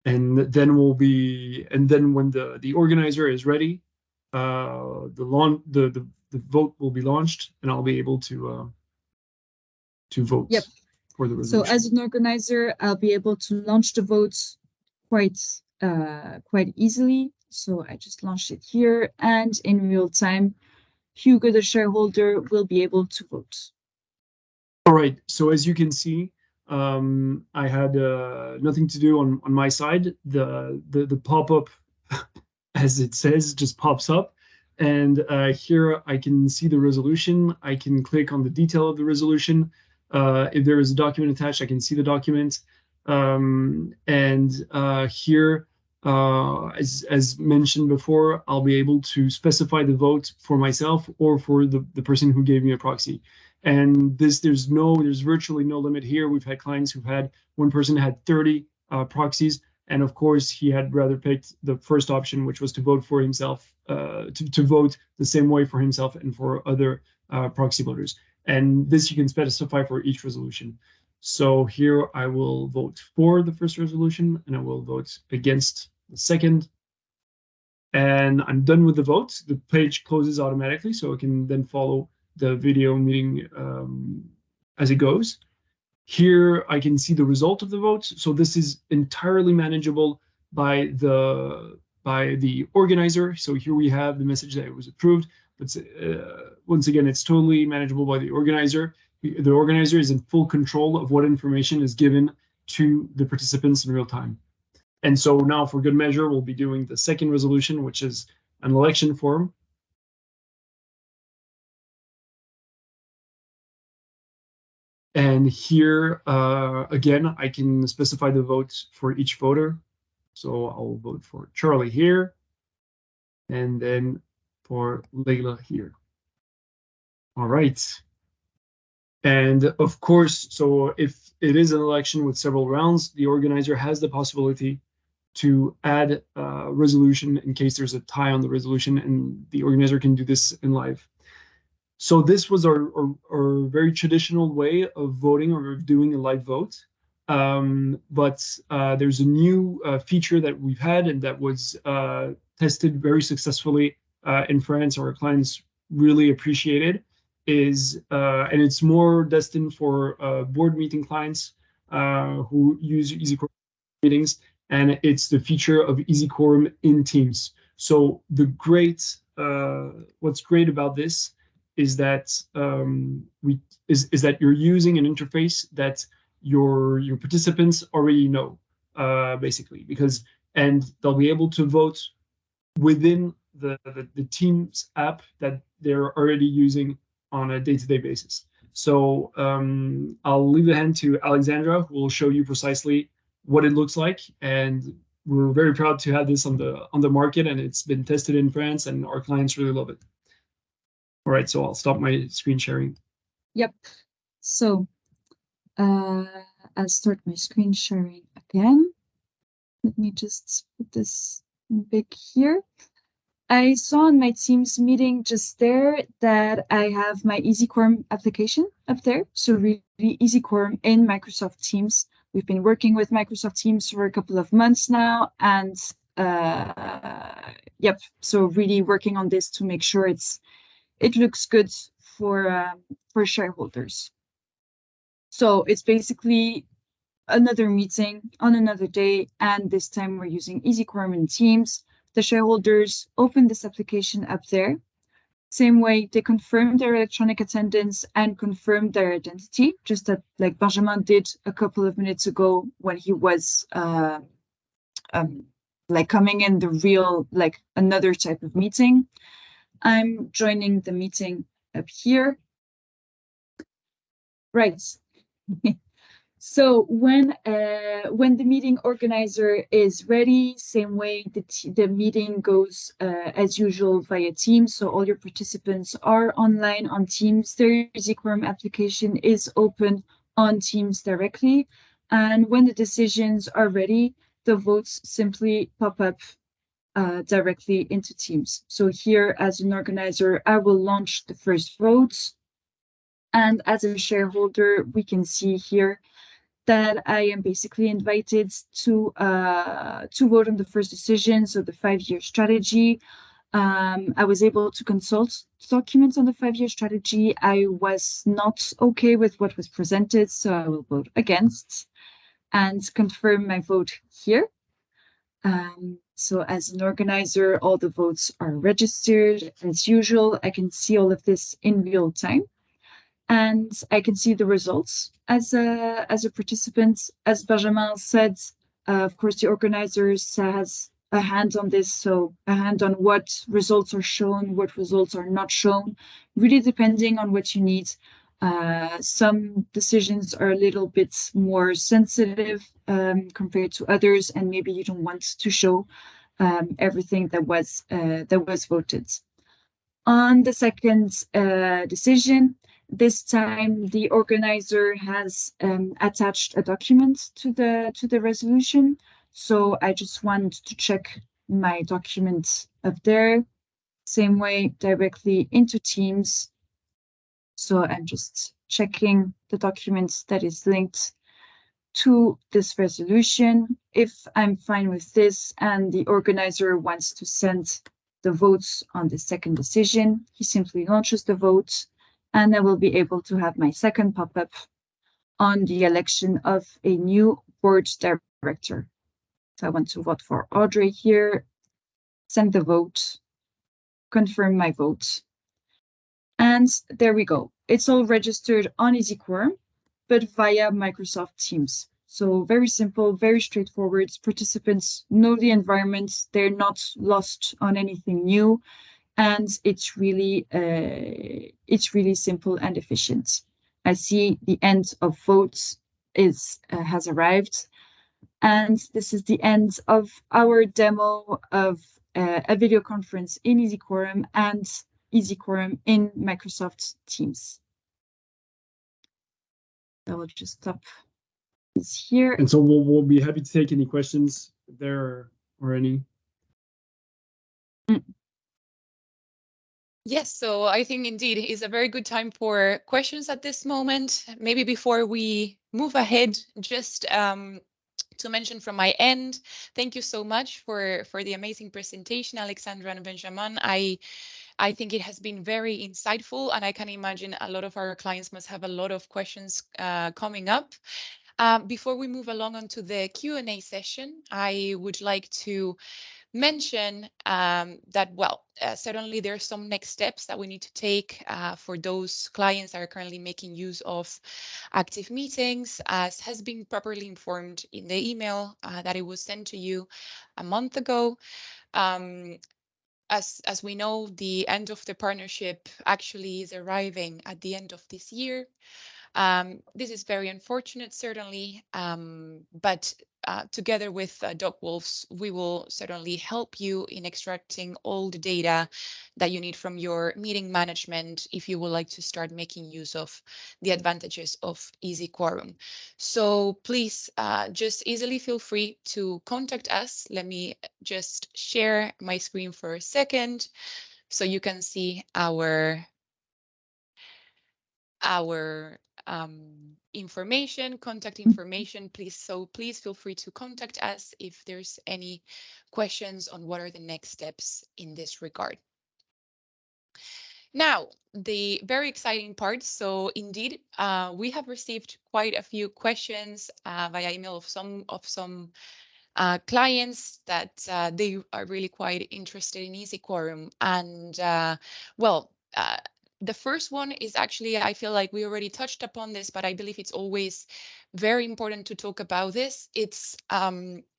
And then when the organizer is ready, the vote will be launched, and I'll be able to vote. Yep. For the resolution. So as an organizer, I'll be able to launch the votes quite easily. So I just launched it here, and in real time, Hugo, the shareholder, will be able to vote. All right. So as you can see, I had nothing to do on my side. The pop-up, as it says, just pops up, and here I can see the resolution. I can click on the detail of the resolution. If there is a document attached, I can see the document. Here, as mentioned before, I'll be able to specify the vote for myself or for the person who gave me a proxy. And there's virtually no limit here. We've had clients one person had 30 proxies, and of course he had rather picked the first option, which was to vote for himself, to vote the same way for himself and for other proxy voters. And this you can specify for each resolution. So here I will vote for the first resolution, and I will vote against the second. And I'm done with the vote. The page closes automatically, so I can then follow the video meeting as it goes. Here I can see the result of the vote. So this is entirely manageable by the organizer. So here we have the message that it was approved. But once again, it's totally manageable by the organizer. The organizer is in full control of what information is given to the participants in real time. And so now, for good measure, we'll be doing the second resolution, which is an election form. And here, again, I can specify the votes for each voter. So I'll vote for Charlie here, and then for Leila here. All right. And of course, so if it is an election with several rounds, the organizer has the possibility to add a resolution in case there's a tie on the resolution, and the organizer can do this in live. So this was our very traditional way of voting or doing a live vote. But there's a new feature that we've had and that was tested very successfully in France. Our clients really appreciated and it's more destined for board meeting clients who use EasyQuorum meetings, and it's the feature of EasyQuorum in Teams. So what's great about this is that that you're using an interface that your participants already know, basically, and they'll be able to vote within the Teams app that they're already using on a day-to-day basis. So I'll leave the hand to Alexandra, who will show you precisely what it looks like. And we're very proud to have this on the market, and it's been tested in France, and our clients really love it. All right, so I'll stop my screen sharing. Yep. So I'll start my screen sharing again. Let me just put this big here. I saw in my Teams meeting just there that I have my EasyQuorum application up there. So really EasyQuorum in Microsoft Teams. We've been working with Microsoft Teams for a couple of months now, and yep, so really working on this to make sure it looks good for shareholders. So it's basically another meeting on another day, and this time we're using EasyQuorum in Teams. The shareholders open this application up there. Same way, they confirm their electronic attendance and confirm their identity, just that like Benjamin did a couple of minutes ago when he was like coming in the real, like another type of meeting. I'm joining the meeting up here. Right. So when the meeting organizer is ready, same way the meeting goes as usual via Teams. So all your participants are online on Teams. Their EasyQuorum application is open on Teams directly. And when the decisions are ready, the votes simply pop up directly into Teams. So here, as an organizer, I will launch the first votes. And as a shareholder, we can see here that I am basically invited to vote on the first decision, so the 5-year strategy. I was able to consult documents on the 5-year strategy. I was not okay with what was presented, so I will vote against and confirm my vote here. So as an organizer, all the votes are registered as usual. I can see all of this in real time. And I can see the results as a participant. As Benjamin said, of course, the organizers has a hand on this, so a hand on what results are shown, what results are not shown, really depending on what you need. Some decisions are a little bit more sensitive compared to others, and maybe you don't want to show everything that was voted. On the second decision, this time the organizer has attached a document to the resolution. So I just want to check my document up there. Same way, directly into Teams. So I'm just checking the document that is linked to this resolution. If I'm fine with this and the organizer wants to send the votes on the second decision, he simply launches the vote, and I will be able to have my second pop-up on the election of a new board director. So I want to vote for Audrey here, send the vote, confirm my vote. And there we go. It's all registered on EasyQuorum, but via Microsoft Teams. So very simple, very straightforward. Participants know the environment. They're not lost on anything new. And it's really simple and efficient. I see the end of votes has arrived. And this is the end of our demo of a video conference in EasyQuorum and EasyQuorum in Microsoft Teams. I will just stop this here. And so we'll be happy to take any questions if there are any. Yes, so I think indeed is a very good time for questions at this moment. Maybe before we move ahead, just to mention from my end, thank you so much for the amazing presentation, Alexandra and Benjamin. I think it has been very insightful, and I can imagine a lot of our clients must have a lot of questions coming up. Before we move along onto the Q&A session, I would like to mention that, well, certainly there are some next steps that we need to take for those clients that are currently making use of ActiveMeetings, as has been properly informed in the email that it was sent to you a month ago. As we know, the end of the partnership actually is arriving at the end of this year. This is very unfortunate, certainly, but together with DocWolves, we will certainly help you in extracting all the data that you need from your meeting management if you would like to start making use of the advantages of EasyQuorum. So please just easily feel free to contact us. Let me just share my screen for a second so you can see our information, contact information, please. So please feel free to contact us if there's any questions on what are the next steps in this regard. Now, the very exciting part. So indeed, we have received quite a few questions via email of some clients that they are really quite interested in EasyQuorum. And well, the first one is actually, I feel like we already touched upon this, but I believe it's always very important to talk about this. It's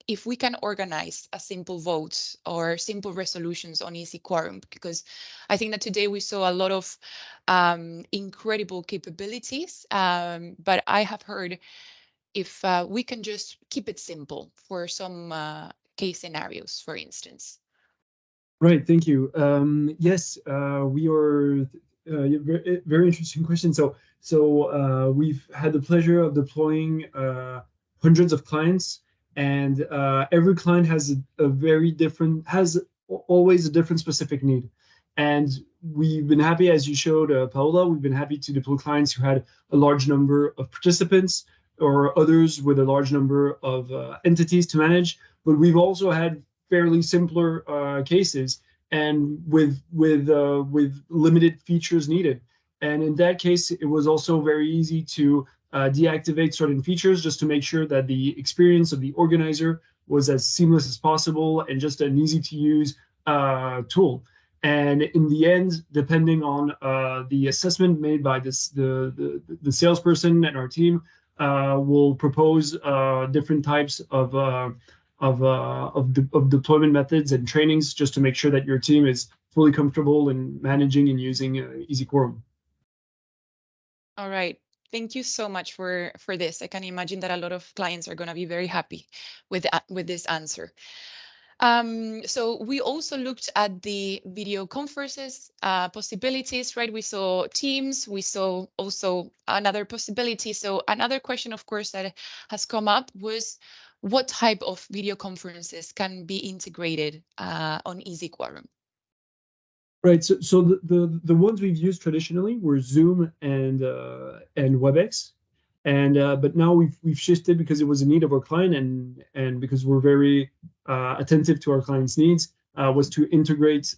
if we can organize a simple vote or simple resolutions on EasyQuorum, because I think that today we saw a lot of incredible capabilities, but I have heard if we can just keep it simple for some case scenarios, for instance. Right, thank you. Yes, we are very interesting question. So we've had the pleasure of deploying hundreds of clients, and every client has always a different specific need. And we've been happy, as you showed, Paola, we've been happy to deploy clients who had a large number of participants or others with a large number of entities to manage. But we've also had fairly simpler cases and with limited features needed. And in that case, it was also very easy to deactivate certain features just to make sure that the experience of the organizer was as seamless as possible and just an easy to use tool. And in the end, depending on the assessment made by the salesperson and our team, will propose different types of deployment methods and trainings just to make sure that your team is fully comfortable in managing and using EasyQuorum. All right. Thank you so much for this. I can imagine that a lot of clients are going to be very happy with this answer. So we also looked at the video conferences possibilities, right? We saw Teams, we saw also another possibility. So another question, of course, that has come up was what type of video conferences can be integrated on EasyQuorum? Right. So the ones we've used traditionally were Zoom and WebEx, and but now we've shifted because it was a need of our client and because we're very attentive to our clients' needs, was to integrate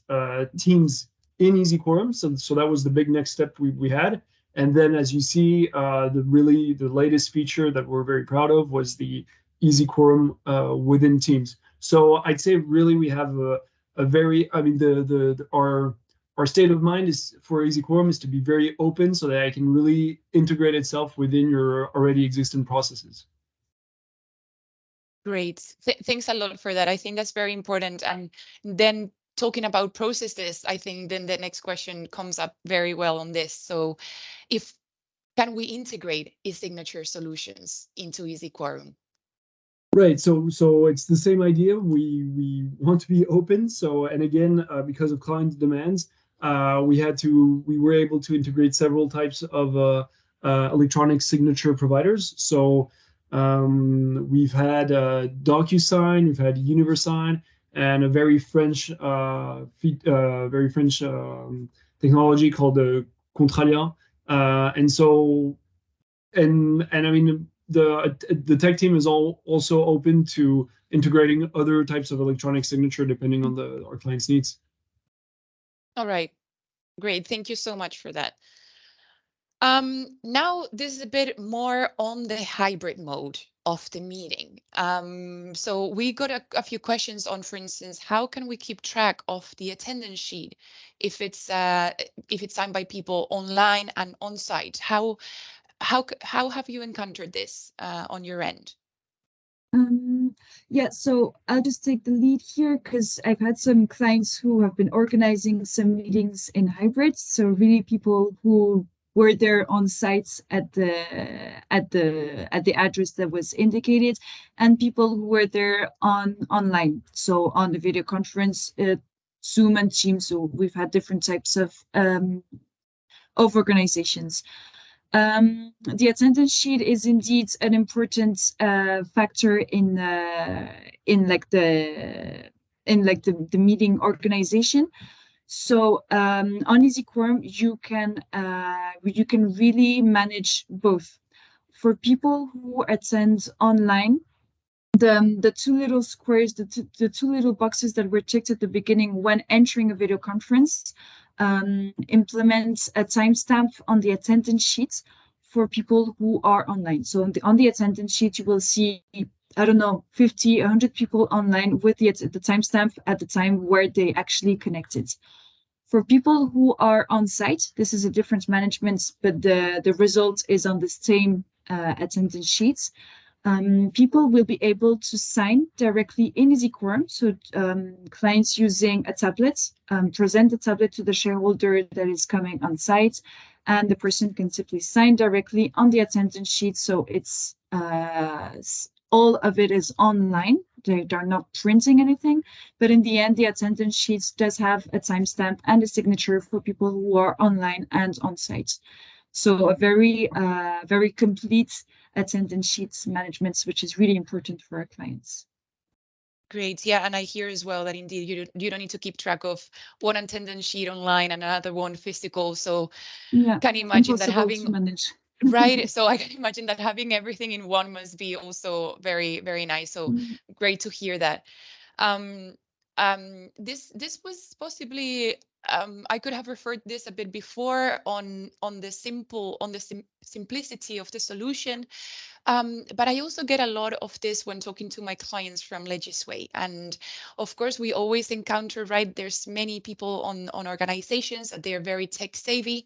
Teams in EasyQuorum. So that was the big next step we had. And then as you see, the latest feature that we're very proud of was the EasyQuorum within Teams. So I'd say really we have a very, I mean, our state of mind is for EasyQuorum is to be very open so that it can really integrate itself within your already existing processes. Great. Thanks a lot for that. I think that's very important. And then talking about processes, I think then the next question comes up very well on this. So if can we integrate e-signature solutions into EasyQuorum? Right. So it's the same idea. We want to be open. So and again, because of client demands, we were able to integrate several types of electronic signature providers. So we've had DocuSign, we've had Universign, and a very French technology called the Contralia. And I mean the tech team is also open to integrating other types of electronic signature depending on our clients' needs. All right, great. Thank you so much for that. Now this is a bit more on the hybrid mode of the meeting. So we got a few questions on, for instance, how can we keep track of the attendance sheet if it's signed by people online and on site? How have you encountered this on your end? Yeah, so I'll just take the lead here because I've had some clients who have been organizing some meetings in hybrid. So really people who were there on site at the address that was indicated, and people who were there online. So on the video conference, Zoom and Teams. So we've had different types of organizations. The attendance sheet is indeed an important factor in the meeting organization. So on EasyQuorum, you can really manage both. For people who attend online, the two little squares, the two little boxes that were checked at the beginning when entering a video conference, implement a timestamp on the attendance sheet for people who are online. So on the attendance sheet, you will see, I don't know, 50, 100 people online with the timestamp at the time where they actually connected. For people who are on site, this is a different management, but the result is on the same attendance sheets. People will be able to sign directly in EasyQuorum. So clients using a tablet present the tablet to the shareholder that is coming on site, and the person can simply sign directly on the attendance sheet. So it's all of it is online. They're not printing anything, but in the end, the attendance sheet does have a timestamp and a signature for people who are online and on site. So a very complete attendance sheets management, which is really important for our clients. Great. Yeah, and I hear as well that indeed you don't need to keep track of one attendance sheet online and another one physical. So yeah, can you imagine that having to manage. Right. So I can imagine that having everything in one must be also very, very nice. So great to hear that. This was possibly I could have referred this a bit before on the simplicity of the solution. But I also get a lot of this when talking to my clients from Legisway. And of course, we always encounter, right, there's many people on organizations that they are very tech savvy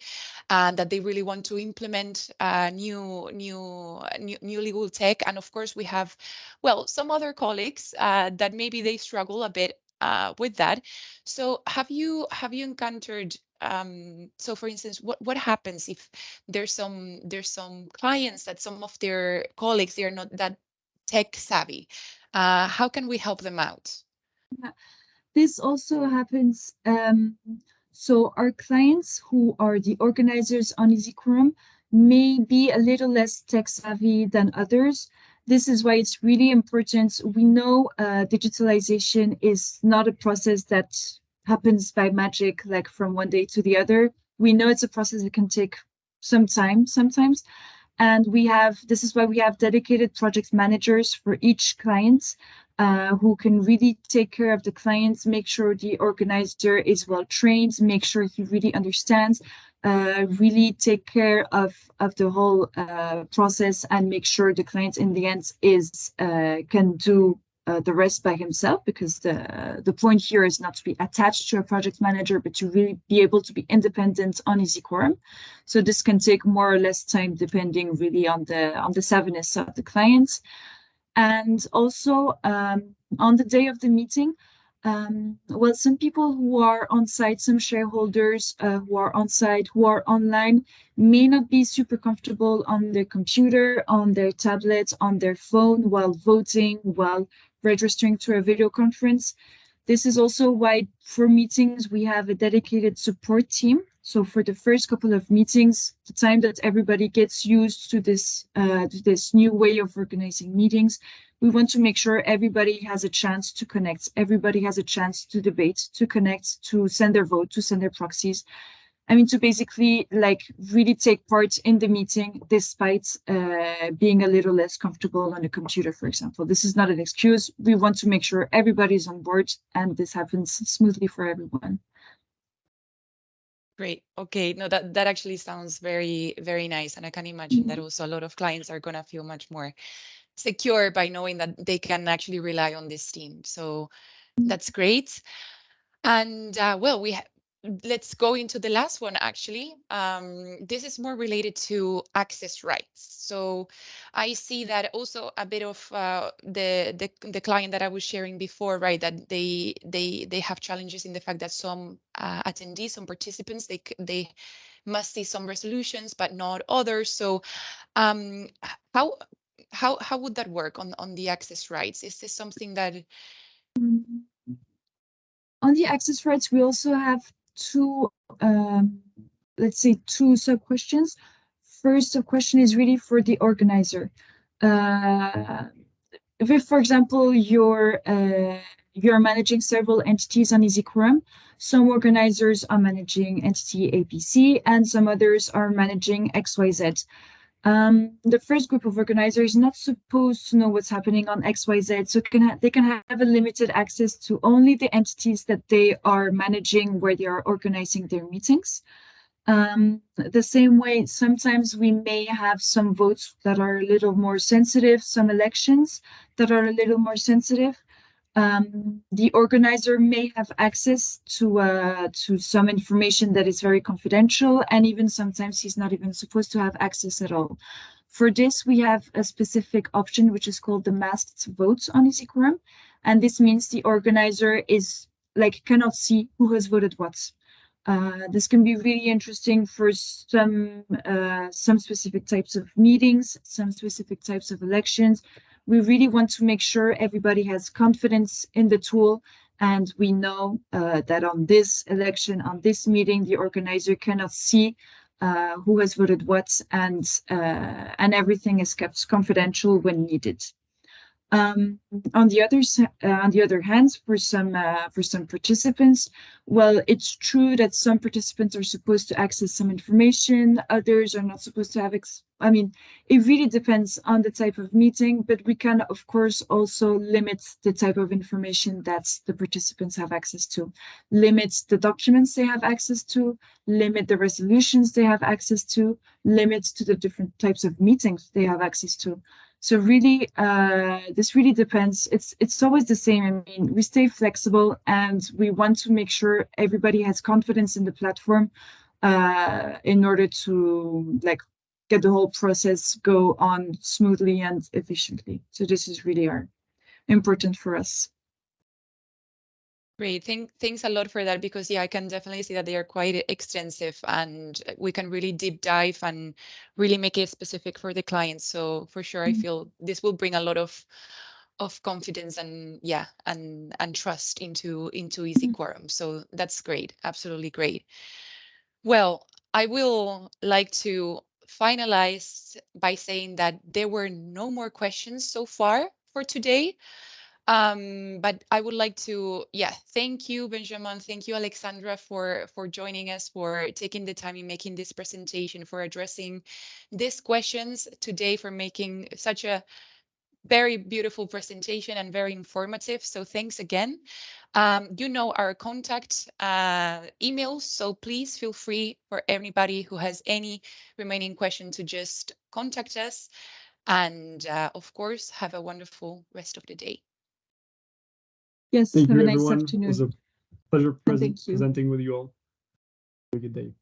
and that they really want to implement new legal tech. And of course, we have, well, some other colleagues that maybe they struggle a bit with that. So have you encountered so for instance, what happens if there's some clients that some of their colleagues, they are not that tech savvy? How can we help them out? Yeah. This also happens. So our clients who are the organizers on EasyQuorum may be a little less tech savvy than others. This is why it's really important. We know digitalization is not a process that happens by magic, like from one day to the other. We know it's a process that can take some time sometimes. And this is why we have dedicated project managers for each client, who can really take care of the clients, make sure the organizer is well trained, make sure he really understands, really take care of the whole process, and make sure the client in the end can do the rest by himself, because the point here is not to be attached to a project manager, but to really be able to be independent on EasyQuorum. So this can take more or less time depending really on the savviness of the client. And also on the day of the meeting, well, some people who are on site, some shareholders who are on site, who are online, may not be super comfortable on their computer, on their tablet, on their phone while voting, while registering to a video conference. This is also why for meetings we have a dedicated support team. So for the first couple of meetings, the time that everybody gets used to this new way of organizing meetings, we want to make sure everybody has a chance to connect, everybody has a chance to debate, to connect, to send their vote, to send their proxies. I mean, to basically like really take part in the meeting despite being a little less comfortable on a computer, for example. This is not an excuse. We want to make sure everybody's on board and this happens smoothly for everyone. Great. Okay. No, that actually sounds very, very nice. And I can imagine that also a lot of clients are going to feel much more secure by knowing that they can actually rely on this team. So that's great. And well, let's go into the last one, actually. This is more related to access rights. So I see that also a bit of the client that I was sharing before, right, that they have challenges in the fact that some attendees, some participants, they must see some resolutions, but not others. So how would that work on the access rights? Is this something that... On the access rights, we also have two, let's say, two sub-questions. First sub-question is really for the organizer. If, for example, you're managing several entities on EasyQuorum, some organizers are managing entity APC and some others are managing XYZ. The first group of organizers is not supposed to know what's happening on XYZ, so they can have a limited access to only the entities that they are managing where they are organizing their meetings. The same way, sometimes we may have some votes that are a little more sensitive, some elections that are a little more sensitive. The organizer may have access to some information that is very confidential, and even sometimes he's not even supposed to have access at all. For this, we have a specific option which is called the masked votes on EasyQuorum, and this means the organizer cannot see who has voted what. This can be really interesting for some specific types of meetings, some specific types of elections. We really want to make sure everybody has confidence in the tool, and we know that on this election, on this meeting, the organizer cannot see who has voted what, and everything is kept confidential when needed. On the other hand, for some participants, well, it's true that some participants are supposed to access some information, others are not supposed to have. I mean, it really depends on the type of meeting, but we can, of course, also limit the type of information that the participants have access to, limit the documents they have access to, limit the resolutions they have access to, limit to the different types of meetings they have access to. So really, this really depends. It's always the same. I mean, we stay flexible and we want to make sure everybody has confidence in the platform in order to get the whole process go on smoothly and efficiently. So this is really important for us. Great. Thanks a lot for that, because yeah, I can definitely see that they are quite extensive and we can really deep dive and really make it specific for the clients. So for sure, I feel this will bring a lot of confidence and and trust into EasyQuorum. So that's great. Absolutely great. Well, I will like to finalize by saying that there were no more questions so far for today. But I would like to, thank you, Benjamin. Thank you, Alexandra, for joining us, for taking the time in making this presentation, for addressing these questions today, for making such a very beautiful presentation and very informative. So thanks again. You know our contact emails, so please feel free for anybody who has any remaining question to just contact us. And of course, have a wonderful rest of the day. Yes, Thank have you, a nice everyone. afternoon. It was a pleasure Thank you. presenting with you all. Have a good day.